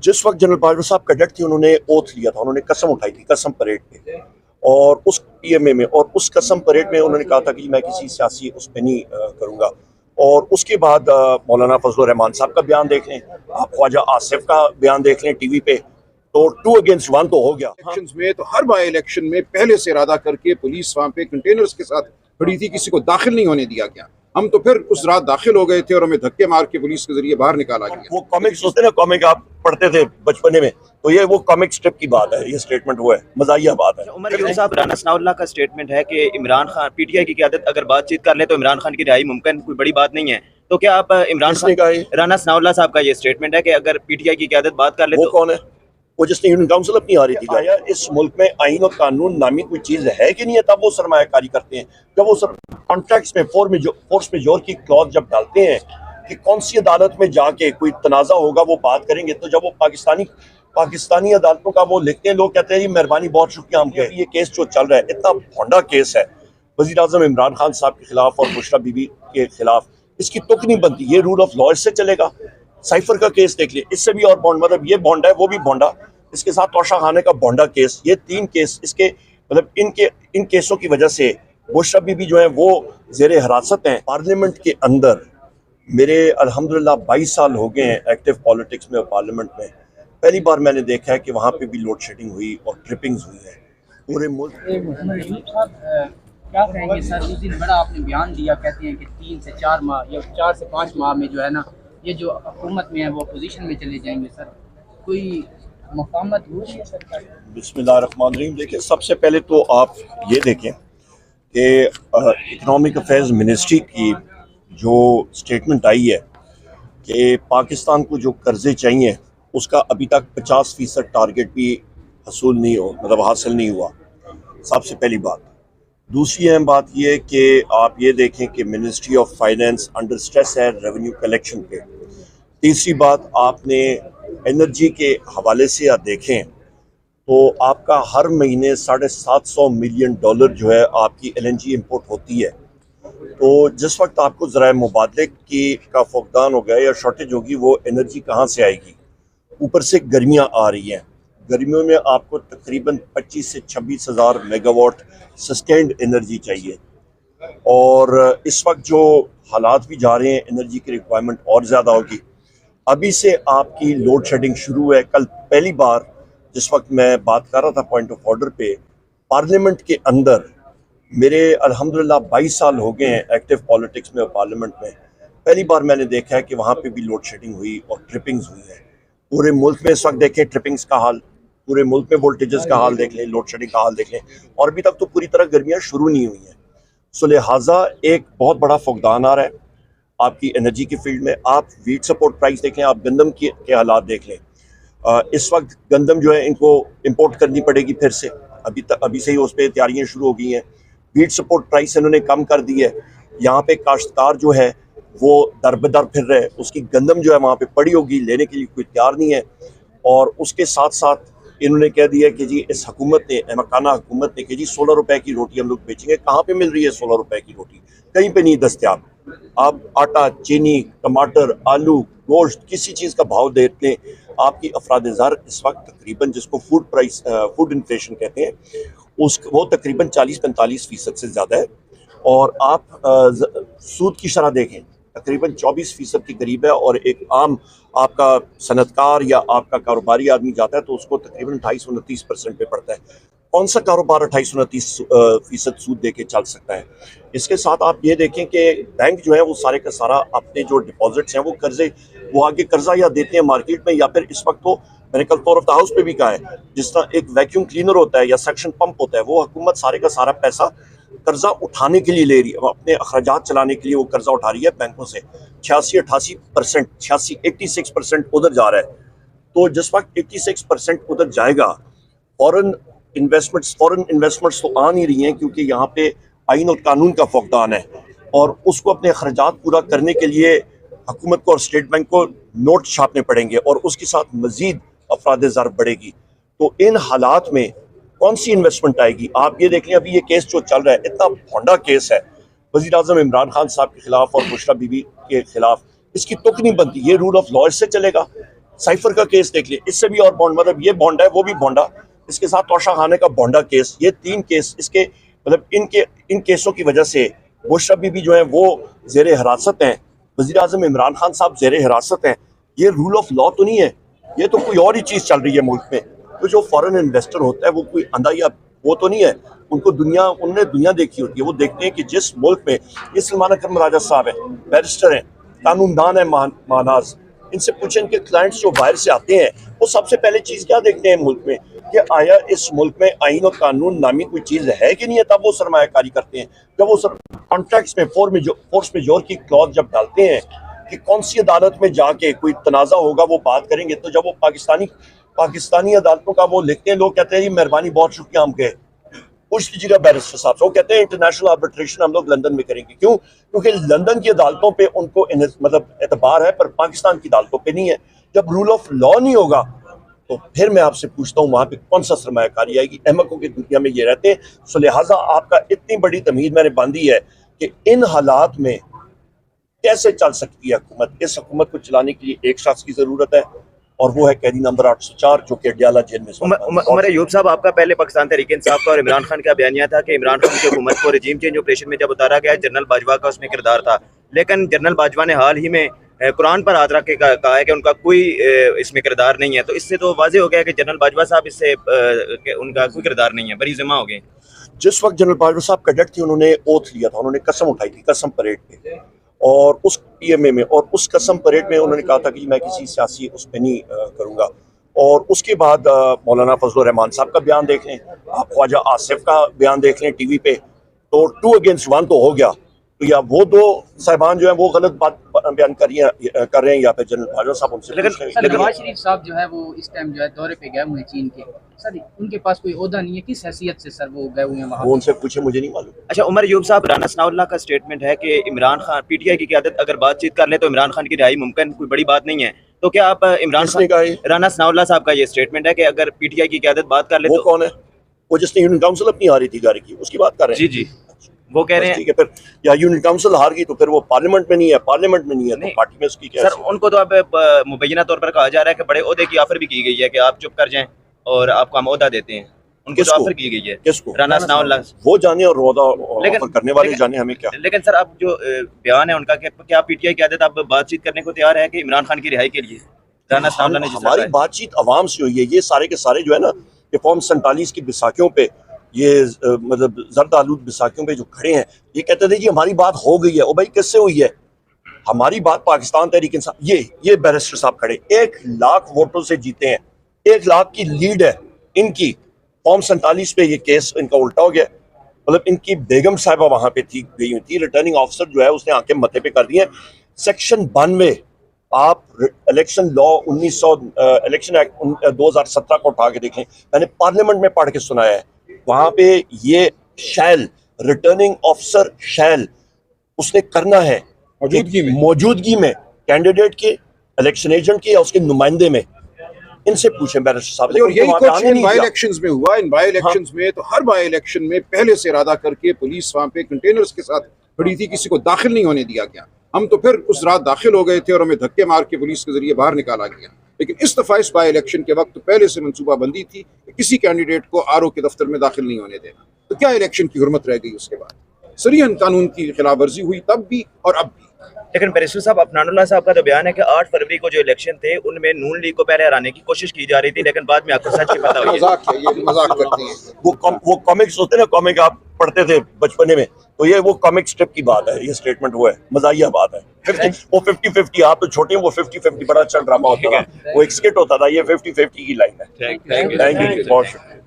जिस वक्त जनरल बाजवा साहब कैडेट थे उन्होंने ओथ लिया था, उन्होंने कसम उठाई थी कसम परेड पे, और उस पीएमए में और उस कसम परेड में उन्होंने कहा था कि मैं किसी सियासी उसमें नहीं करूंगा। और उसके बाद मौलाना फजलुर रहमान साहब का बयान देख लें, आप ख्वाजा आसिफ का बयान देख लें टीवी पे, तो 2 अगेंस्ट 1 तो हो गया। इलेक्शंस में तो हर बार इलेक्शन में पहले से इरादा करके पुलिस वहां पे कंटेनर्स के साथ खड़ी थी, किसी को दाखिल नहीं होने दिया गया। हम तो फिर उस रात दाखिल हो गए थे और हमें धक्के मार के पुलिस के जरिए बाहर निकाला गया। वो कॉमिक्स होते ना, कॉमिक आप पढ़ते थे बचपने में, तो ये वो कॉमिक स्ट्रिप की बात है, ये स्टेटमेंट हुआ है, मजाहिया बात है। उमर यूनुस साहब, राना सनाउल्लाह का स्टेटमेंट है कि इमरान खान पीटीआई की क़यादत अगर बातचीत कर ले तो इमरान खान की रिहाई मुमकिन, कोई बड़ी बात नहीं है। तो क्या आप इमरान खान, राना सनाउल्लाह साहब का ये स्टेटमेंट है कि अगर पीटीआई की क़यादत बात कर ले वो तो कौन है? वो जिसने यूनियन काउंसिल अपनी आ रही थी, आया इस मुल्क में आईन और कानून नामी कोई चीज है कि नहीं है, तब वो सरमायाकारी करते हैं। जब वो कॉन्ट्रैक्ट्स में फोर्स मेजोर की क्लॉज जब डालते हैं कि कौन सी अदालत में जाके कोई तनाजा होगा वो बात करेंगे, तो जब वो पाकिस्तानी अदालतों का वो लिखते हैं, लोग कहते हैं जी मेहरबानी बहुत शुक्रिया, हम ये केस जो चल रहा है इतना भोंडा केस है वज़ीर आज़म इमरान खान साहब के खिलाफ और बुशरा बीबी के खिलाफ, इसकी तुक नहीं बनती। ये रूल ऑफ लॉ इससे चलेगा। साइफर का केस देख लिया, इससे भी और बॉन्ड, मतलब ये बॉन्ड है वो भी बॉन्डा, इसके साथ तोशा खाने का बॉन्डा केस, ये 3 केस इसके, मतलब इन केसों की वजह से बुशरा बीबी जो है वो जेर हिरासत हैं। पार्लियामेंट के अंदर मेरे अल्हम्दुलिल्लाह 22 साल हो गए हैं एक्टिव पॉलिटिक्स में और पार्लियामेंट में, पहली बार मैंने देखा है कि वहाँ पे भी लोड शेडिंग हुई और ट्रिपिंग्स हुई है पूरे मुल्क। क्या कहेंगे सर, उस दिन बड़ा आपने बयान दिया, कहते हैं कि 3 से 4 माह या 4 से 5 माह में जो है ना, ये जो हुकूमत में है वो अपोजिशन में चले जाएंगे। सर कोई मफामत हुई है सरकार? बिस्मिल्लाहिर्रहमानिर्रहीम। देखिए, सबसे पहले तो आप ये देखें कि इकोनॉमिक अफेयर्स मिनिस्ट्री की जो स्टेटमेंट आई है कि पाकिस्तान को जो कर्जे चाहिए उसका अभी तक 50% टारगेट भी हासिल नहीं हुआ। सबसे पहली बात। दूसरी अहम बात यह कि आप ये देखें कि ministry of finance under stress है रेवेन्यू कलेक्शन पे। तीसरी बात, आपने एनर्जी के हवाले से आप देखें तो आपका हर महीने $750 मिलियन जो है आपकी LNG इंपोर्ट होती है। तो जिस वक्त आपको ज़राए मुबादले का फुकदान हो गया या शॉर्टेज होगी, वो एनर्जी कहाँ से आएगी? ऊपर से गर्मियाँ आ रही हैं, गर्मियों में आपको तकरीबन 25 से 26 हज़ार मेगावाट सस्टेन्ड एनर्जी चाहिए, और इस वक्त जो हालात भी जा रहे हैं एनर्जी की रिक्वायरमेंट और ज़्यादा होगी। अभी से आपकी लोड शेडिंग शुरू है। कल पहली बार जिस वक्त मैं बात कर रहा था पॉइंट ऑफ ऑर्डर पे, पार्लियामेंट के अंदर मेरे अल्हम्दुलिल्लाह 22 साल हो गए हैं एक्टिव पॉलिटिक्स में और पार्लियामेंट में, पहली बार मैंने देखा है कि वहाँ पे भी लोड शेडिंग हुई और ट्रिपिंग्स हुई है पूरे मुल्क में। इस वक्त देखें ट्रिपिंग्स का हाल, पूरे मुल्क में वोल्टेजेस का हाल देख लें, लोड शेडिंग का हाल देख लें, और अभी तक तो पूरी तरह गर्मियाँ शुरू नहीं हुई हैं। सो लिहाजा एक बहुत बड़ा फुकदान आ रहा है आपकी एनर्जी की फील्ड में। आप वीट सपोर्ट प्राइस देख लें, आप गंदम के हालात देख लें। इस वक्त गंदम जो है इनको इंपोर्ट करनी पड़ेगी फिर से, अभी से ही उस पर तैयारियाँ शुरू हो गई हैं। वीट सपोर्ट प्राइस इन्होंने कम कर दी है। यहाँ पे काश्तकार जो है वो दर बदर फिर रहे, उसकी गंदम जो है वहाँ पे पड़ी होगी, लेने के लिए कोई तैयार नहीं है। और उसके साथ साथ इन्होंने कह दिया कि जी इस हुकूमत ने, मकाना हुकूमत ने, कि जी 16 रुपए की रोटी हम लोग बेचेंगे। कहाँ पे मिल रही है 16 रुपए की रोटी? कहीं पे नहीं दस्तयाब। आप आटा, चीनी, टमाटर, आलू, गोश्त, किसी चीज़ का भाव देते हैं, आपकी अफराद-ए-ज़र इस वक्त तकरीबन, जिसको फूड इन्फ्लेशन कहते हैं, वो तकरीबन 40-45% से ज़्यादा है। और आप सूद की शरह देखें, तकरीबन 24% के करीब है। और एक आम आपका सनतकार या आपका कारोबारी आदमी जाता है तो उसको तकरीबन 28-29% पे पड़ता है। कौन सा कारोबार 28-29% सूद दे के चल सकता है? इसके साथ आप ये देखें कि बैंक जो है वो सारे का सारा अपने जो डिपॉजिट्स हैं वो आगे कर्जा या देते हैं मार्केट में, या फिर इस वक्त तो मैंने कल तौर ऑफ द हाउस पे भी कहा है, जिस तरह एक वैक्यूम क्लीनर होता है या सक्शन पंप होता है, वो हुकूमत सारे का सारा पैसा कर्जा उठाने के लिए ले रही है, अपने अखराजात चलाने के लिए वो कर्जा उठा रही है बैंकों से। 86% उधर जा रहा है। तो जिस वक्त 86% उधर जाएगा, फॉरेन इन्वेस्टमेंट्स तो आ नहीं रही हैं, क्योंकि यहाँ पे आइन और कानून का फुकदान है, और उसको अपने अखराजात पूरा करने के लिए हुकूमत को और स्टेट बैंक को नोट छापने पड़ेंगे, और उसके साथ मजीद अफराद-ए-ज़र बढ़ेगी। तो इन हालात में कौन सी इन्वेस्टमेंट आएगी? आप ये देख लें, अभी ये केस जो चल रहा है इतना भोंडा केस है वज़ीर आज़म इमरान खान साहब के खिलाफ और बुशरा बीबी के खिलाफ, इसकी तुक नहीं बनती। ये रूल ऑफ लॉ इससे चलेगा। साइफर का केस देख लिया, इससे भी और बॉन्ड, मतलब ये बॉन्ड है वो भी बॉन्डा, इसके साथ तोशा खाने का बॉन्डा केस, ये 3 केस इसके, मतलब इन केसों की वजह से बुशरा बीबी जो है वो जेर हिरासत हैं, वज़ीर आज़म इमरान खान साहब जेर हिरासत हैं। ये रूल ऑफ लॉ तो नहीं है, ये तो कोई और ही चीज़ चल रही है मुल्क में। तो जो फॉरेन इन्वेस्टर होता है वो कोई अंधा या वो तो नहीं है, उनने दुनिया देखी होती है, वो देखते हैं कि जिस मुल्क में ये सलमान अकरम राजा साहब हैं, बैरिस्टर हैं, कानूनदान है महानाज, इनसे पूछें इनके क्लाइंट्स जो बाहर से आते हैं वो सबसे पहले चीज़ क्या देखते हैं मुल्क में, कि आया इस मुल्क में आईन और कानून नामी कोई चीज़ है कि नहीं है, तब वो सरमायाकारी करते हैं। जब वो कॉन्ट्रैक्ट्स में फोर्स मेजोर की क्लॉज जब डालते हैं कि कौन सी अदालत में जाके कोई तनाज़ा होगा वो बात करेंगे, तो जब वो पाकिस्तानी अदालतों का वो लिखते हैं, लोग कहते हैं जी मेहरबानी बहुत शुक्रिया, हम गए पूछ लीजिएगा बैरिस्टर साहब से, वो कहते हैं इंटरनेशनल आर्बिट्रेशन हम लोग लंदन में करेंगे। क्यों? क्योंकि लंदन की अदालतों पे उनको मतलब एतबार है, पर पाकिस्तान की अदालतों पे नहीं है। जब रूल ऑफ लॉ नहीं होगा तो फिर मैं आपसे पूछता हूँ वहाँ पे कौन सा सरमायाकारी आएगी? अहमकों की दुनिया में ये रहते हैं। सो लिहाजा आपका इतनी बड़ी तमीज़ मैंने बांधी है कि इन हालात में कैसे चल सकती है हुकूमत। इस हुकूमत को चलाने के लिए एक शख्स की ज़रूरत है और वो है कैदी नंबर 804 जो कि अडियाला जेल में। उमर अयूब साहब, आपका पहले पाकिस्तान तहरीक इंसाफ का और इमरान खान का बयानिया था कि इमरान खान की हुकूमत को रजीम चेंज ऑपरेशन में जब उतारा गया, जनरल बाजवा का उसमें किरदार था, लेकिन जनरल बाजवा ने हाल ही में कुरान पर हाथ रख के कहा है कि उनका कोई इसमें किरदार नहीं है। तो इससे तो वाजे हो गया कि जनरल बाजवा साहब इससे उनका कोई किरदार नहीं है, बरी ज़िम्मा हो गए। जिस वक्त जनरल बाजवा साहब कैडेट थे उन्होंने ओथ लिया था, उन्होंने कसम उठाई थी कसम परेड पे, और उस PMA में और उस कसम परेड में उन्होंने कहा था कि मैं किसी सियासी उस पर नहीं करूँगा। और उसके बाद मौलाना फजलुर रहमान साहब का बयान देख लें, आप ख्वाजा आसिफ का बयान देख लें TV पे, तो 2 अगेंस्ट 1 तो हो गया। तो या वो 2 साहिबान जो है वो गलत बात बयान कर रहे हैं या फिर जनरल बाजवा साहब उनसे। लेकिन नवाज शरीफ साहब जो है वो इस टाइम जो है दौरे पे गए हुए हैं चीन के, सर उनके पास कोई ओहदा नहीं है, किस हैसियत से सर वो गए हुए हैं वहाँ? वो उनसे पूछे, मुझे नहीं मालूम। अच्छा उमर अयूब साहब, राना सनाउल्लाह का स्टेटमेंट है कि इमरान खान PTI की क़यादत अगर बातचीत कर ले तो इमरान खान की रिहाई मुमकिन, कोई बड़ी बात नहीं है। तो क्या आप इमरान खान, राना सनाउल्लाह साहब का ये स्टेटमेंट है कि अगर PTI की क़यादत बात कर ले तो? वो कौन है? वो जिसने यूनियन काउंसिल अपनी हारी थी गाड़ी की, उसकी बात कर रहे हैं? जी वो कह रहे हैं। ठीक है, फिर या यूनियन काउंसिल हार गई तो फिर वो पार्लियामेंट में नहीं है, तो पार्टी में उसकी क्या? सर उनको तो अब मुबैना तौर पर कहा जा रहा है कि बड़े ओहदे की ऑफर भी की गई है कि आप चुप कर जाएं और आपको हम ओहदा देते हैं, उनको तो ऑफर की गई है। किसको? राना सनाउल्लाह। वो जाने और ऑफर करने वाले जाने, हमें क्या। लेकिन सर अब जो बयान है उनका, क्या PTI की क़यादत अब बातचीत करने को तैयार है कि इमरान खान की रिहाई के लिए? राना सनाउल्लाह ने हमारी बातचीत अवाम से हुई है, ये सारे के सारे जो है ना, ये फॉर्म 47 की बैसाखियों पे, ये मतलब जर्द आलूद बैसाखियों पे जो खड़े हैं, ये कहते थे जी हमारी बात हो गई है। ओ भाई किससे हुई है? हमारी बात पाकिस्तान तहरीक इंसाफ, ये बैरिस्टर साहब खड़े 1 लाख वोटों से जीते हैं, 1 लाख की लीड है इनकी। फॉर्म 47 पे ये केस इनका उल्टा हो गया, मतलब इनकी बेगम साहिबा वहां पे थी, गई हुई थी, रिटर्निंग ऑफिसर जो है उसने आंखें मथे पे कर दी है। सेक्शन 92 आप इलेक्शन लॉ 1900 इलेक्शन एक्ट 2017 को उठा के देखें, मैंने पार्लियामेंट में पढ़ के सुनाया है, वहां पे ये शैल, रिटर्निंग ऑफिसर शैल उसने करना है मौजूदगी में कैंडिडेट के, इलेक्शन एजेंट के या उसके नुमाइंदे में। इनसे पूछें बैरिस्टर साहब। और यही कुछ इन बाई इलेक्शंस में हुआ। इन बाई इलेक्शंस में तो हर बाई इलेक्शन में पहले से इरादा करके पुलिस वहां पे कंटेनर्स के साथ खड़ी थी, किसी को दाखिल नहीं होने दिया गया। हम तो फिर उस रात दाखिल हो गए थे और हमें धक्के मार के पुलिस के जरिए बाहर निकाला गया। लेकिन इस दफा इस बाई इलेक्शन के वक्त पहले से मनसूबाबंदी थी कि किसी कैंडिडेट को RO के दफ्तर में दाखिल नहीं होने देना। तो क्या इलेक्शन की हुर्मत रह गई? उसके बाद सरीहन कानून की खिलाफ वर्जी हुई तब भी और अब भी। लेकिन बैरिस्टर साहब, अफनानुल्लाह साहब का तो बयान है कि 8 फरवरी को जो इलेक्शन थे उनमें नून लीग को पहले हराने की कोशिश की जा रही थी, लेकिन बाद में आपको सच की पता हुई। मजाक करती है। वो कॉमिक्स होते हैं ना, कॉमिक आप पढ़ते थे बचपने में, तो ये वो कॉमिक स्ट्रिप की बात है, ये स्टेटमेंट वो है, मजाहिया बात है। 50-50 आप तो छोटे हैं, वो 50-50 बड़ा अच्छा ड्रामा होता था, वो एक स्किट होता था, ये 50-50 की लाइन है। Thank you. बहुत शुक्रिया।